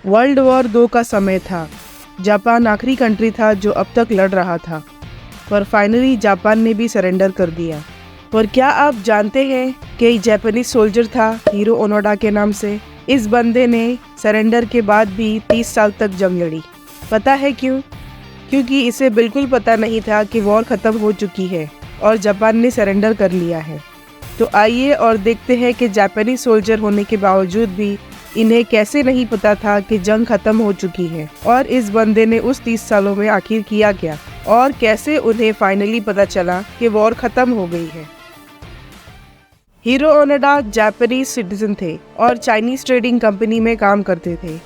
World war 2 का समय था। जापान आखिरी कंट्री था जो अब तक लड़ रहा था, पर फाइनली जापान ने भी सरेंडर कर दिया। पर क्या आप जानते हैं कि जापानीज सोल्जर था हीरो ओनोडा के नाम से। इस बंदे ने सरेंडर के बाद भी 30 साल तक जंग लड़ी। पता है क्यों? क्योंकि इसे बिल्कुल पता नहीं था कि वॉर ख़त्म हो चुकी है और जापान ने सरेंडर कर लिया है। तो आइए और देखते हैं कि जापानी सोल्जर होने के बावजूद भी इन्हें कैसे नहीं पता था कि जंग ख़त्म हो चुकी है, और इस बंदे ने उस 30 सालों में आखिर किया क्या, और कैसे उन्हें फाइनली पता चला कि वॉर ख़त्म हो गई है। हीरो ओनोडा जापानीज सिटीजन थे और चाइनीज ट्रेडिंग कंपनी में काम करते थे।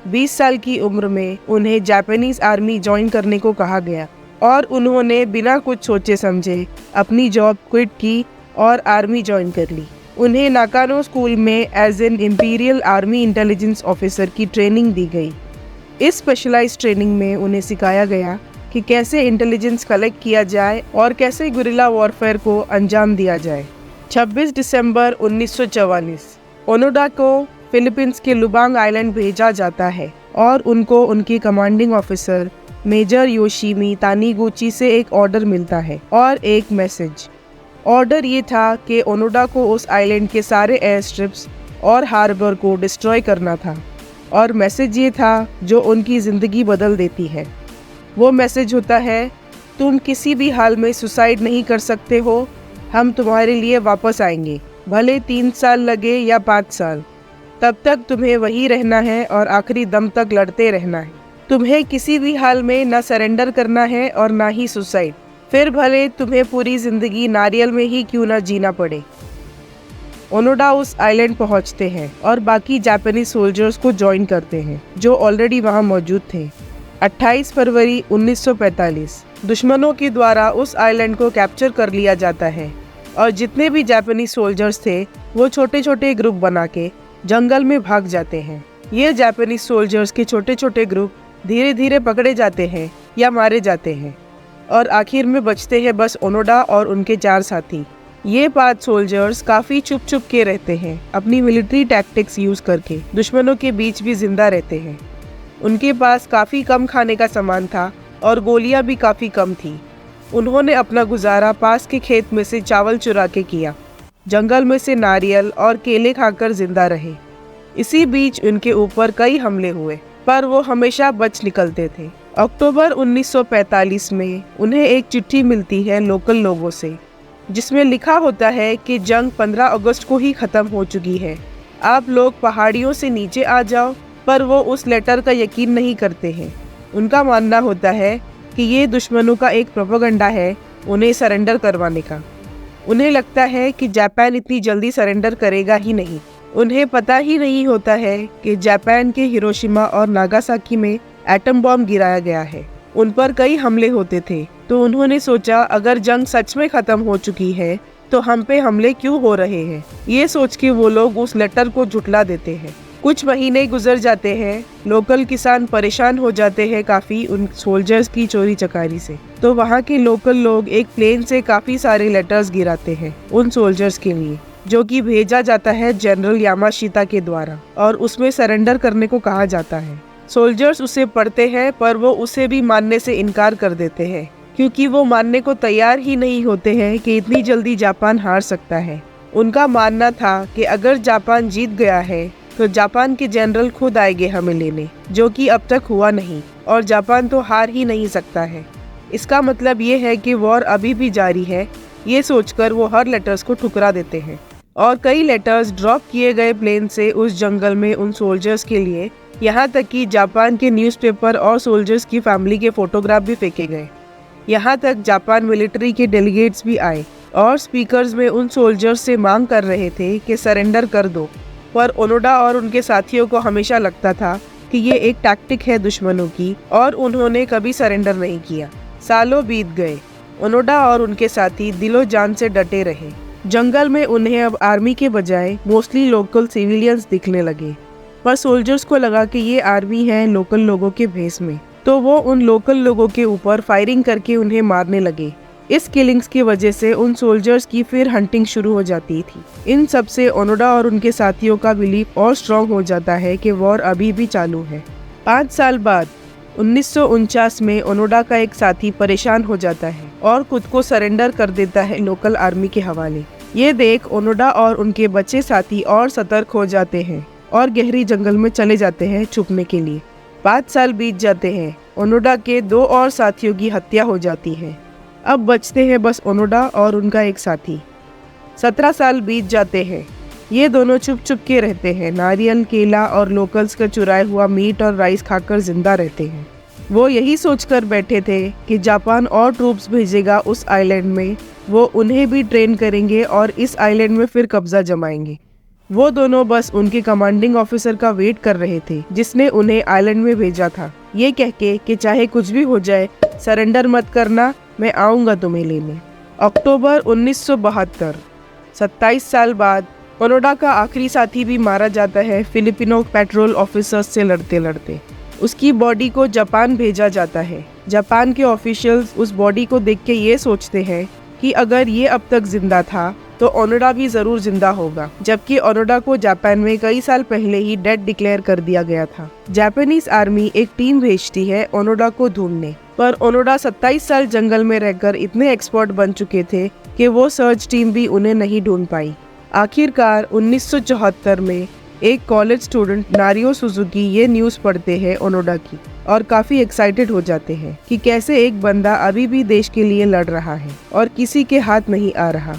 20 साल की उम्र में उन्हें जापानीज आर्मी ज्वाइन करने को कहा गया और उन्होंने बिना कुछ सोचे समझे अपनी जॉब क्विट की और आर्मी ज्वाइन कर ली। उन्हें नाकानो स्कूल में as an imperial army intelligence officer की ट्रेनिंग दी गई। इस स्पेशलाइज्ड ट्रेनिंग में उन्हें सिखाया गया कि कैसे इंटेलिजेंस कलेक्ट किया जाए और कैसे गुरिल्ला वॉरफेयर को अंजाम दिया जाए। 26 दिसंबर 1944 ओनोडा को फिलीपींस के लुबांग आइलैंड भेजा जाता है और उनको उनकी कमांडिंग ऑफिसर मेजर योशिमी तानीगुची से एक ऑर्डर मिलता है और एक मैसेज। ऑर्डर ये था कि ओनोडा को उस आइलैंड के सारे एयर स्ट्रिप्स और हार्बर को डिस्ट्रॉय करना था, और मैसेज ये था जो उनकी ज़िंदगी बदल देती है। वो मैसेज होता है, तुम किसी भी हाल में सुसाइड नहीं कर सकते हो, हम तुम्हारे लिए वापस आएंगे, भले 3 साल लगे या 5 साल, तब तक तुम्हें वही रहना है और आखिरी दम तक लड़ते रहना है। तुम्हें किसी भी हाल में ना सरेंडर करना है और ना ही सुसाइड, फिर भले तुम्हें पूरी जिंदगी नारियल में ही क्यों ना जीना पड़े। ओनोडा उस आइलैंड पहुंचते हैं और बाकी जापानीज सोल्जर्स को ज्वाइन करते हैं जो ऑलरेडी वहां मौजूद थे। 28 फरवरी 1945 दुश्मनों के द्वारा उस आइलैंड को कैप्चर कर लिया जाता है और जितने भी जापानीज सोल्जर्स थे वो छोटे छोटे ग्रुप बना के जंगल में भाग जाते हैं। ये जापानीज सोल्जर्स के छोटे छोटे ग्रुप धीरे धीरे पकड़े जाते हैं या मारे जाते हैं और आखिर में बचते हैं बस ओनोडा और उनके 4 साथी। ये 5 सोल्जर्स काफ़ी चुप चुप के रहते हैं, अपनी मिलिट्री टैक्टिक्स यूज़ करके दुश्मनों के बीच भी जिंदा रहते हैं। उनके पास काफ़ी कम खाने का सामान था और गोलियां भी काफ़ी कम थी। उन्होंने अपना गुजारा पास के खेत में से चावल चुरा के किया, जंगल में से नारियल और केले खाकर जिंदा रहे। इसी बीच उनके ऊपर कई हमले हुए, पर वो हमेशा बच निकलते थे। अक्टूबर 1945 में उन्हें एक चिट्ठी मिलती है लोकल लोगों से, जिसमें लिखा होता है कि जंग 15 अगस्त को ही ख़त्म हो चुकी है, आप लोग पहाड़ियों से नीचे आ जाओ। पर वो उस लेटर का यकीन नहीं करते हैं। उनका मानना होता है कि ये दुश्मनों का एक प्रोपेगेंडा है उन्हें सरेंडर करवाने का। उन्हें लगता है कि जापान इतनी जल्दी सरेंडर करेगा ही नहीं। उन्हें पता ही नहीं होता है कि जापान के हिरोशिमा और नागासाकी में एटम बॉम्ब गिराया गया है। उन पर कई हमले होते थे, तो उन्होंने सोचा अगर जंग सच में ख़त्म हो चुकी है तो हम पे हमले क्यों हो रहे हैं। ये सोच के वो लोग उस लेटर को झुठला देते हैं। कुछ महीने गुजर जाते हैं, लोकल किसान परेशान हो जाते हैं काफ़ी उन सोल्जर्स की चोरी चकारी से, तो वहाँ के लोकल लोग एक प्लेन से काफ़ी सारे लेटर्स गिराते हैं उन सोल्जर्स के लिए, जो कि भेजा जाता है जनरल यामाशिता के द्वारा, और उसमें सरेंडर करने को कहा जाता है। सोल्जर्स उसे पढ़ते हैं पर वो उसे भी मानने से इनकार कर देते हैं, क्योंकि वो मानने को तैयार ही नहीं होते हैं कि इतनी जल्दी जापान हार सकता है। उनका मानना था कि अगर जापान जीत गया है तो जापान के जनरल खुद आएंगे हमें लेने, जो कि अब तक हुआ नहीं, और जापान तो हार ही नहीं सकता है। इसका मतलब ये है कि वॉर अभी भी जारी है। ये सोचकर वो हर लेटर्स को ठुकरा देते हैं और कई लेटर्स ड्रॉप किए गए प्लेन से उस जंगल में उन सोल्जर्स के लिए, यहाँ तक कि जापान के न्यूज़पेपर और सोल्जर्स की फैमिली के फोटोग्राफ भी फेंके गए। यहाँ तक जापान मिलिट्री के डेलीगेट्स भी आए और स्पीकर्स में उन सोल्जर्स से मांग कर रहे थे कि सरेंडर कर दो, पर ओनोडा और उनके साथियों को हमेशा लगता था कि ये एक टैक्टिक है दुश्मनों की, और उन्होंने कभी सरेंडर नहीं किया। सालों बीत गए, ओनोडा और उनके साथी दिलो जान से डटे रहे। जंगल में उन्हें अब आर्मी के बजाय मोस्टली लोकल सिविलियंस दिखने लगे, पर सोल्जर्स को लगा कि ये आर्मी है लोकल लोगों के भेस में, तो वो उन लोकल लोगों के ऊपर फायरिंग करके उन्हें मारने लगे। इस किलिंग्स की वजह से उन सोल्जर्स की फिर हंटिंग शुरू हो जाती थी। इन सब से ओनोडा और उनके साथियों का बिलीफ और स्ट्रॉन्ग हो जाता है कि वॉर अभी भी चालू है। 5 साल बाद 1949 में ओनोडा का एक साथी परेशान हो जाता है और खुद को सरेंडर कर देता है लोकल आर्मी के हवाले। ये देख ओनोडा और उनके बचे साथी और सतर्क हो जाते हैं और गहरी जंगल में चले जाते हैं छुपने के लिए। 5 साल बीत जाते हैं। ओनोडा के 2 और साथियों की हत्या हो जाती है। अब बचते हैं बस ओनोडा और उनका एक साथी। 17 साल बीत जाते हैं। ये दोनों चुप चुप के रहते हैं। नारियल, केला और लोकल्स का चुराया हुआ मीट और राइस खाकर जिंदा रहते हैं। वो यही सोचकर बैठे थे कि जापान और ट्रूप्स भेजेगा उस आइलैंड में, वो उन्हें भी ट्रेन करेंगे और इस आइलैंड में फिर कब्जा जमाएंगे। वो दोनों बस उनके कमांडिंग ऑफिसर का वेट कर रहे थे जिसने उन्हें आइलैंड में भेजा था, ये कह के कि चाहे कुछ भी हो जाए सरेंडर मत करना, मैं आऊँगा तुम्हें लेने। अक्टूबर 1972, 27 साल बाद ओनोडा का आखिरी साथी भी मारा जाता है फिलिपिनो पेट्रोल ऑफिसर्स से लड़ते लड़ते। उसकी बॉडी को जापान भेजा जाता है। जापान के ऑफिशियल्स उस बॉडी को देख के ये सोचते हैं कि अगर ये अब तक जिंदा था तो ओनोडा भी जरूर जिंदा होगा, जबकि ओनोडा को जापान में कई साल पहले ही डेड डिक्लेयर कर दिया गया था। जापानीज आर्मी एक टीम भेजती है ओनोडा को ढूंढने, पर ओनोडा 27 साल जंगल में रहकर इतने एक्सपर्ट बन चुके थे कि वो सर्च टीम भी उन्हें नहीं ढूंढ पाई। आखिरकार 1974 में एक कॉलेज स्टूडेंट नारियो सुजुकी ये न्यूज़ पढ़ते हैं ओनोडा की और काफ़ी एक्साइटेड हो जाते हैं कि कैसे एक बंदा अभी भी देश के लिए लड़ रहा है और किसी के हाथ नहीं आ रहा।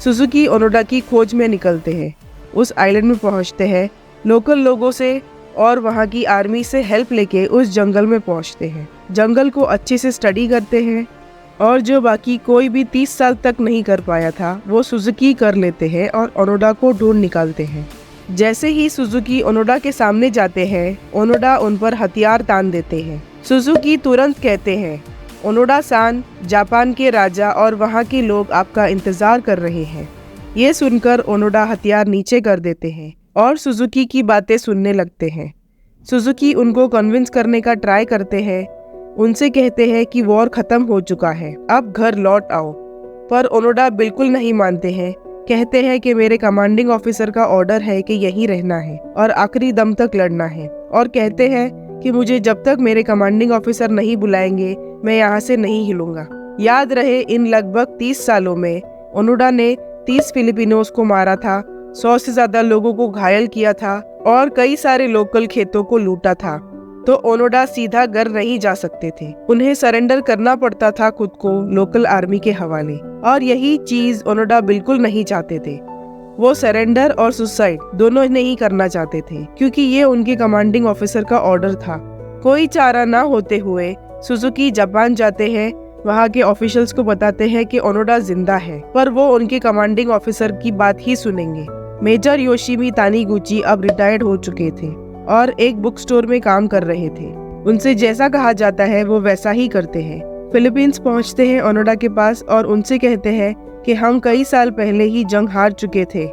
सुजुकी ओनोडा की खोज में निकलते हैं, उस आइलैंड में पहुंचते हैं, लोकल लोगों से और वहां की आर्मी से हेल्प लेके उस जंगल में पहुंचते हैं। जंगल को अच्छे से स्टडी करते हैं और जो बाकी कोई भी 30 साल तक नहीं कर पाया था वो सुजुकी कर लेते हैं और ओनोडा को ढूंढ निकालते हैं। जैसे ही सुजुकी ओनोडा के सामने जाते हैं, ओनोडा उन पर हथियार तान देते हैं। सुजुकी तुरंत कहते हैं, ओनोडा सान, जापान के राजा और वहाँ के लोग आपका इंतजार कर रहे हैं। ये सुनकर ओनोडा हथियार नीचे कर देते हैं और सुजुकी की बातें सुनने लगते हैं। सुजुकी उनको कन्विंस करने का ट्राई करते हैं, उनसे कहते हैं कि वॉर खत्म हो चुका है, अब घर लौट आओ। पर ओनोडा बिल्कुल नहीं मानते हैं, कहते हैं कि मेरे कमांडिंग ऑफिसर का ऑर्डर है कि यहीं रहना है और आखिरी दम तक लड़ना है, और कहते हैं कि मुझे जब तक मेरे कमांडिंग ऑफिसर नहीं बुलाएंगे मैं यहाँ से नहीं हिलूंगा। याद रहे, इन लगभग 30 सालों में ओनोडा ने 30 फिलिपिनोज को मारा था, 100 से ज्यादा लोगों को घायल किया था और कई सारे लोकल खेतों को लूटा था। तो ओनोडा सीधा घर नहीं जा सकते थे, उन्हें सरेंडर करना पड़ता था खुद को लोकल आर्मी के हवाले, और यही चीज ओनोडा बिल्कुल नहीं चाहते थे। वो सरेंडर और सुसाइड दोनों नहीं करना चाहते थे क्योंकि ये उनके कमांडिंग ऑफिसर का ऑर्डर था। कोई चारा ना होते हुए सुजुकी जापान जाते हैं, वहाँ के ऑफिशियल्स को बताते हैं कि ओनोडा जिंदा है, पर वो उनके कमांडिंग ऑफिसर की बात ही सुनेंगे। मेजर योशिमी तानीगुची अब रिटायर्ड हो चुके थे और एक बुक स्टोर में काम कर रहे थे। उनसे जैसा कहा जाता है वो वैसा ही करते हैं। फिलीपींस पहुंचते हैं ओनोडा के पास और उनसे कहते हैं कि हम कई साल पहले ही जंग हार चुके थे,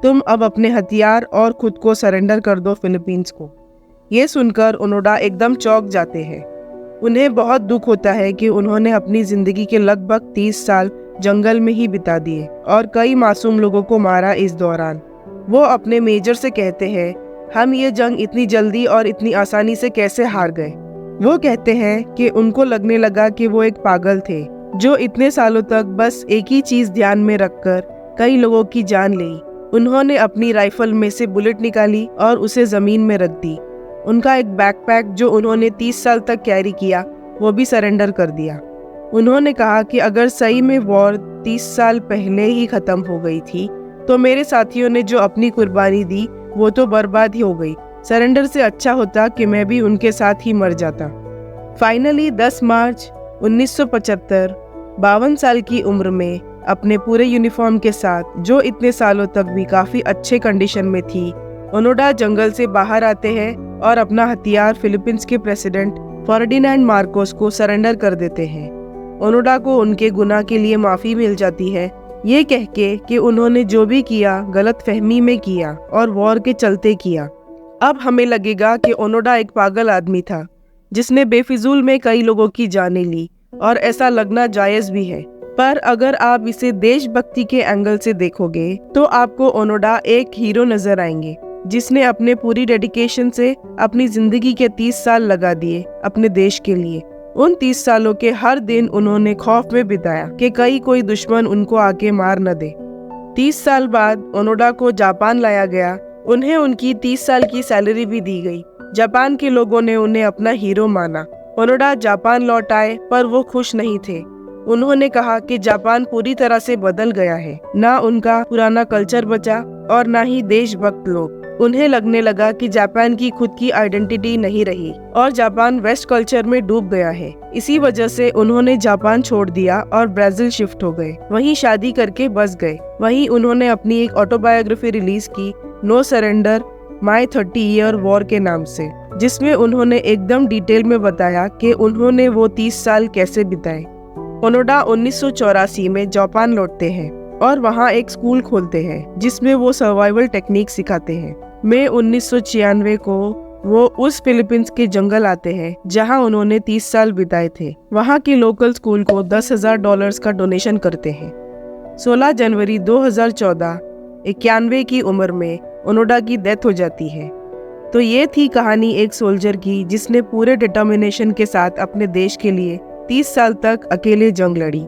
तुम अब अपने हथियार और खुद को सरेंडर कर दो फिलीपींस को। ये सुनकर ओनोडा एकदम चौंक जाते हैं। उन्हें बहुत दुख होता है कि उन्होंने अपनी जिंदगी के लगभग 30 साल जंगल में ही बिता दिए और कई मासूम लोगों को मारा इस दौरान। वो अपने मेजर से कहते हैं, हम ये जंग इतनी जल्दी और इतनी आसानी से कैसे हार गए। वो कहते हैं कि उनको लगने लगा कि वो एक पागल थे जो इतने सालों तक बस एक ही चीज ध्यान में रखकर कई लोगों की जान ली। उन्होंने अपनी राइफल में से बुलेट निकाली और उसे जमीन में रख दी। उनका एक बैकपैक जो उन्होंने 30 साल तक कैरी किया वो भी सरेंडर कर दिया। उन्होंने कहा कि अगर सही में वॉर 30 साल पहले ही खत्म हो गई थी तो मेरे साथियों ने जो अपनी कुर्बानी दी वो तो बर्बाद ही हो गई। सरेंडर से अच्छा होता कि मैं भी उनके साथ ही मर जाता। फाइनली 10 मार्च 1975, 52 साल की उम्र में अपने पूरे यूनिफॉर्म के साथ, जो इतने सालों तक भी काफी अच्छे कंडीशन में थी, ओनोडा जंगल से बाहर आते हैं और अपना हथियार फिलीपींस के प्रेसिडेंट फर्डिनेंड मार्कोस को सरेंडर कर देते हैं। ओनोडा को उनके गुनाह के लिए माफी मिल जाती है, ये कह के कि उन्होंने जो भी किया गलत फहमी में किया और वॉर के चलते किया। अब हमें लगेगा कि ओनोडा एक पागल आदमी था जिसने बेफिजूल में कई लोगों की जानें ली, और ऐसा लगना जायज भी है। पर अगर आप इसे देशभक्ति के एंगल से देखोगे तो आपको ओनोडा एक हीरो नजर आएंगे, जिसने अपने पूरी डेडिकेशन से अपनी जिंदगी के 30 साल लगा दिए अपने देश के लिए। उन 30 सालों के हर दिन उन्होंने खौफ में बिताया कि कहीं कोई दुश्मन उनको आके मार न दे। 30 साल बाद ओनोडा को जापान लाया गया। उन्हें उनकी 30 साल की सैलरी भी दी गई। जापान के लोगों ने उन्हें अपना हीरो माना। ओनोडा जापान लौट आए पर वो खुश नहीं थे। उन्होंने कहा कि जापान पूरी तरह से बदल गया है, ना उनका पुराना कल्चर बचा और ना ही देशभक्त लोग। उन्हें लगने लगा कि जापान की खुद की आइडेंटिटी नहीं रही और जापान वेस्ट कल्चर में डूब गया है। इसी वजह से उन्होंने जापान छोड़ दिया और ब्राजील शिफ्ट हो गए। वहीं शादी करके बस गए। वहीं उन्होंने अपनी एक ऑटोबायोग्राफी रिलीज की, नो सरेंडर माई 30 ईयर वॉर के नाम से, जिसमें उन्होंने एकदम डिटेल में बताया कि उन्होंने वो 30 साल कैसे बिताए। ओनोडा 1984 में जापान लौटते हैं और वहाँ एक स्कूल खोलते हैं जिसमें वो सर्वाइवल टेक्निक सिखाते हैं। मई 1996 को वो उस फिलीपींस के जंगल आते हैं जहाँ उन्होंने 30 साल बिताए थे। वहाँ के लोकल स्कूल को $10,000 का डोनेशन करते हैं। 16 जनवरी 2014 91 की उम्र में ओनोडा की डेथ हो जाती है। तो ये थी कहानी एक सोल्जर की जिसने पूरे डिटर्मिनेशन के साथ अपने देश के लिए 30 साल तक अकेले जंग लड़ी।